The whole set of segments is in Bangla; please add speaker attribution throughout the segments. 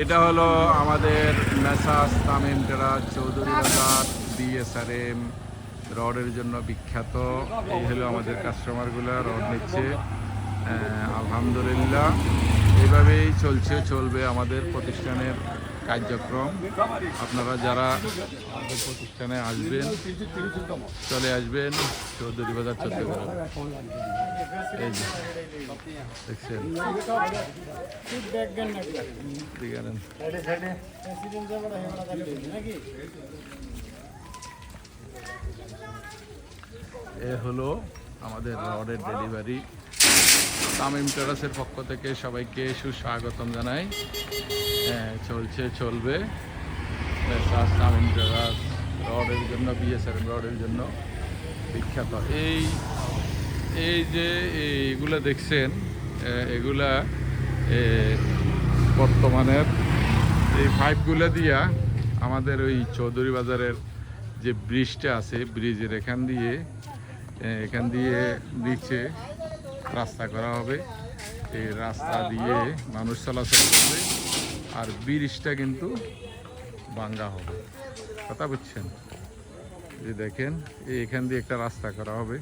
Speaker 1: এটা হলো আমাদের মেসার্স তামিম টেরাস চৌধুরী বাজার বিএসআরএম রডের জন্য বিখ্যাত। এই হলো আমাদের কাস্টমারগুলো রড নিচ্ছে। আলহামদুলিল্লাহ এইভাবেই চলবে আমাদের প্রতিষ্ঠানের কার্যক্রম। আপনারা যারা আমাদের প্রতিষ্ঠানে আসবেন চলে আসবেন চৌধুরী বাজার চট্টগ্রাম। এই যে দেখছেন এ হলো আমাদের রডের ডেলিভারি। তামিম টেরাসের পক্ষ থেকে সবাইকে সুস্বাগতম জানাই। চলবে মেসার্স তামিম টেরাস রডের জন্য বিএসআরএম রডের জন্য বিখ্যাত। এই যে এইগুলা দেখছেন এগুলা বর্তমানের এই পাইপগুলা দিয়া আমাদের ওই চৌধুরী বাজারের যে ব্রিজটা আছে ব্রিজের এখান দিয়ে নিচে রাস্তা করা হবে। এই রাস্তা দিয়ে মানুষ চলাচল করবে আর ব্রিজটা কিন্তু ভাঙ্গা হবে। কথা বুঝছেন? যে দেখেন এখান দিয়ে একটা রাস্তা করা হবে।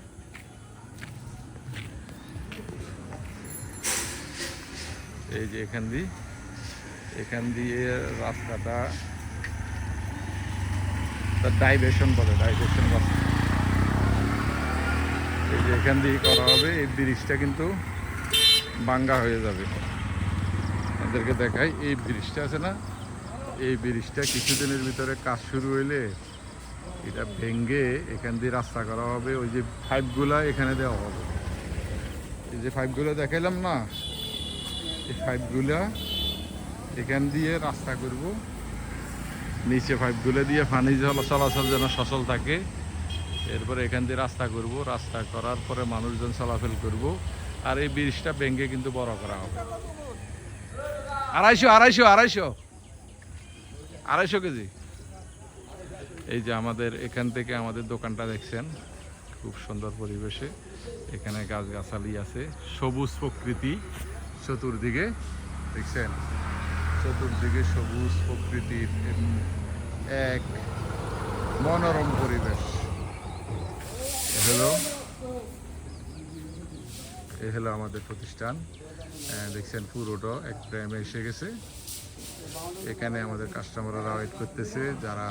Speaker 1: এই যে এখান দিয়ে রাস্তাটা ডাইভার্সন রাস্তা। এই যে এখান দিয়ে করা হবে। এই ব্রিজটা কিন্তু ভাঙ্গা হয়ে যাবে। আপনাদেরকে দেখাই এই ব্রিজটা আছে না, এই ব্রিজটা কিছুদিনের ভিতরে কাজ শুরু হইলে এটা ভেঙ্গে এখান দিয়ে রাস্তা করা হবে। ওই যে পাইপগুলা এখানে দেওয়া হবে। এই যে পাইপগুলো দেখাইলাম না, এই পাইপগুলা এখান দিয়ে রাস্তা করব। নিচে পাইপগুলো দিয়ে পানি চলাচল যেন সচল থাকে। এরপরে এখান দিয়ে রাস্তা করব। রাস্তা করার পরে মানুষজন চলাচল করব। আর এই ব্রিজটা ভেঙ্গে কিন্তু বড় করা হবে। 250 কেজি। এই যে আমাদের এখান থেকে আমাদের দোকানটা দেখছেন খুব সুন্দর পরিবেশে। এখানে গাছগাছালি আছে, সবুজ প্রকৃতি চতুর্দিকে দেখছেন। চতুর্দিকে সবুজ প্রকৃতির এক মনোরম পরিবেশ। এ হলো আমাদের প্রতিষ্ঠান। দেখছেন পুরোটা এক প্রেমে এসে গেছে। এখানে আমাদের কাস্টমাররা ওয়েট করতেছে, যারা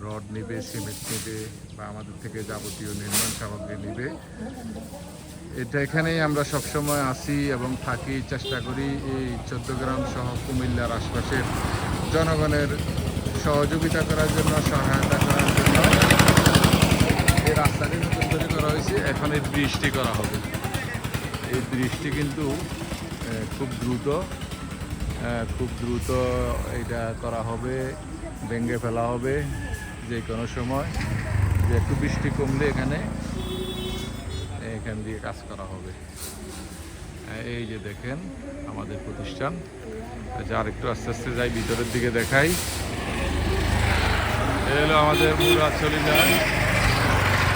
Speaker 1: রড নেবে, সিমেন্ট নেবে বা আমাদের থেকে যাবতীয় নির্মাণ সামগ্রী নেবে। এখানেই আমরা সবসময় আসি এবং থাকি। চেষ্টা করি এই চট্টগ্রাম সহ কুমিল্লার আশপাশের জনগণের সহযোগিতা করার জন্য, সহায়তা করার জন্য। এই রাস্তাটি নতুন তৈরি করা হয়েছে, এখন এই ব্রিজটি করা হবে। এই ব্রিজটি কিন্তু খুব দ্রুত এটা করা হবে, ভেঙে ফেলা হবে যে কোনো সময়। যে একটু বৃষ্টি কমলে এখান দিয়ে কাজ করা হবে। এই যে দেখেন আমাদের প্রতিষ্ঠান। আর একটু আস্তে আস্তে যাই, ভিতরের দিকে দেখাই। এই হলো আমাদের মুরাদ চলে যায়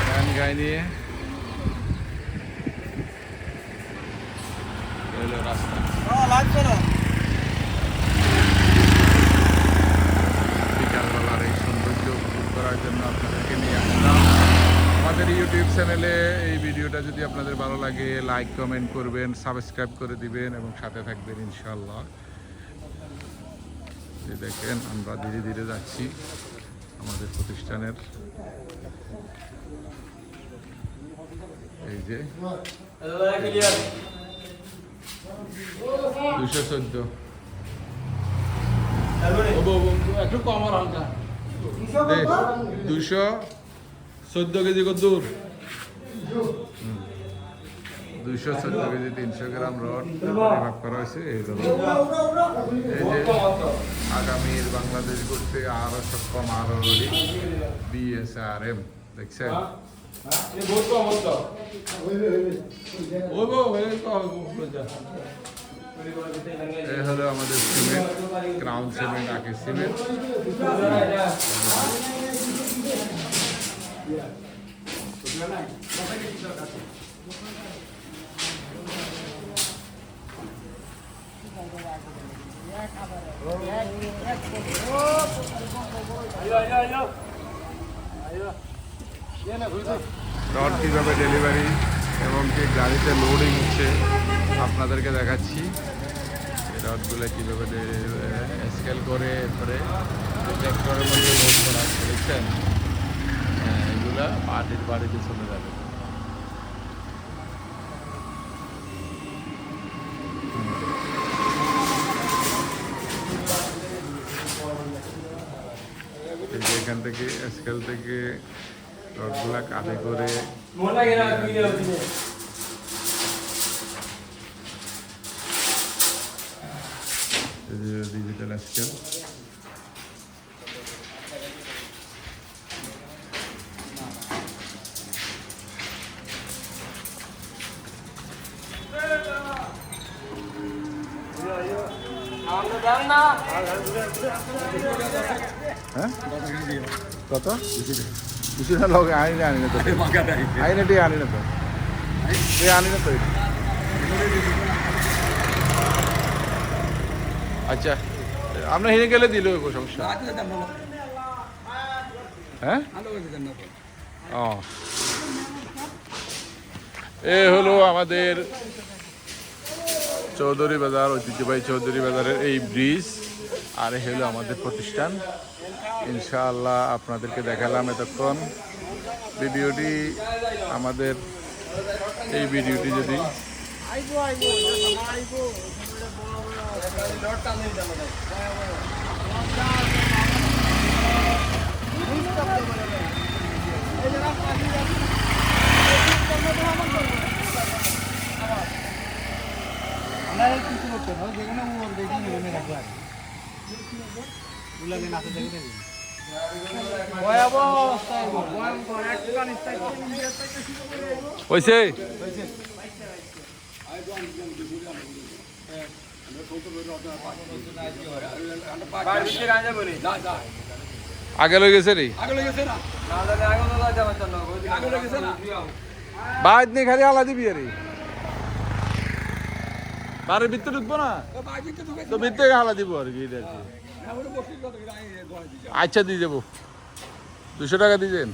Speaker 1: গান গাই নিয়ে। এই হলো রাস্তা। বিকালবেলার এই সৌন্দর্য উপভোগ করার জন্য আপনাদেরকে নিয়ে আসলাম। আমাদের ইউটিউব চ্যানেলে এই ভিডিওটা যদি আপনাদের ভালো লাগে লাইক কমেন্ট করবেন, সাবস্ক্রাইব করে দিবেন এবং সাথে থাকবেন ইনশাআল্লাহ। যে দেখেন আমরা ধীরে ধীরে যাচ্ছি আমাদের প্রতিষ্ঠানের। এই যে 214 একটু কম আর হালকা 214 কেজি কত দূর? 214 কেজি 300 গ্রাম রড পরিমাপ করা হয়েছে। এই যে আগামীর বাংলাদেশ করতে আরো সক্ষম আরো বিএসআরএম দেখছেন। এই হলো আমাদের সিমেন্ট, ক্রাউন সিমেন্ট, আকিস সিমেন্ট। রড কীভাবে ডেলিভারি এবং কি গাড়িতে লোডিং হচ্ছে আপনাদেরকে দেখাচ্ছি। এই রডগুলো কীভাবে স্কেল করে এরপরে ট্র্যাক্টরের মধ্যে লোড করা হচ্ছে, দেখছেন? হ্যাঁ, এগুলা বাড়িতে চলে যাবে। এখান থেকে স্কেল থেকে রডগুলা কাঁধে করে ডিজিটাল স্কেল। হ্যাঁ কত কিছু না লগে আনি না তো আইনে দিয়ে আনি না তো আনি না তো। আচ্ছা আমরা হেরে গেলে দিল সমস্যা। হ্যাঁ ও এ হলো আমাদের চৌধুরী বাজার, ঐতিহ্যবাহী চৌধুরী বাজারের এই ব্রিজ। আর এই হলো আমাদের প্রতিষ্ঠান। ইনশাআল্লাহ আপনাদেরকে দেখালাম এতক্ষণ ভিডিওটি। আমাদের এই ভিডিওটি যদি হয়েছে আগে লই গেছে রে বাইদ নেই খালি আলা দিবি রে বাড়ির ভিতরে ঢুকবো না তো ভিতরে হালা দিব আর কি। আচ্ছা দিয়ে যাবো 200 টাকা দিয়েছেন।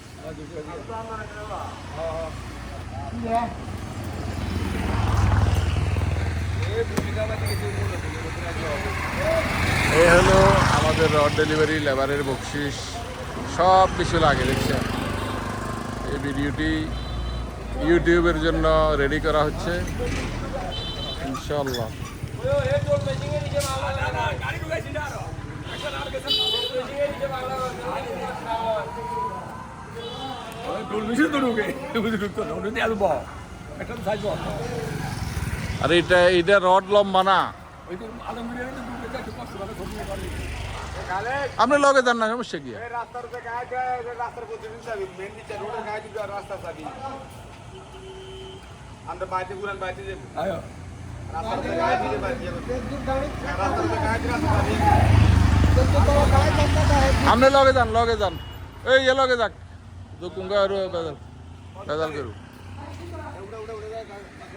Speaker 1: এই হলো আমাদের রড ডেলিভারি লেবারের বকশিস, সব কিছু লাগে দেখছেন। এই ভিডিওটি ইউটিউবের জন্য রেডি করা হচ্ছে ইনশাআল্লাহ। আর এটা রড লম্বা না, আপনি লগে যান না, সমস্যা কি? আপনি লগে যান এই লগে যাক বেজাল করু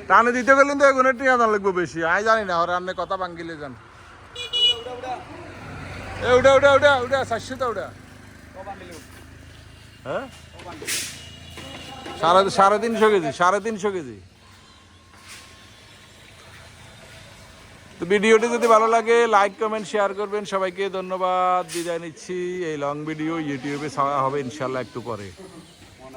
Speaker 1: টানে দিতে গেলেন তো এগুলো টিয়া দাম লাগবে বেশি। আমি জানি না, ওরা আপনি কথা ভাঙ্গিলে যান। উঠা 700 হ্যাঁ 350 কেজি 350 কেজি। তো ভিডিওটি যদি ভালো লাগে লাইক কমেন্ট শেয়ার করবেন। সবাইকে ধন্যবাদ, বিদায় নিচ্ছি। এই লং ভিডিও ইউটিউবে ছাড়া হবে ইনশাল্লাহ একটু পরে।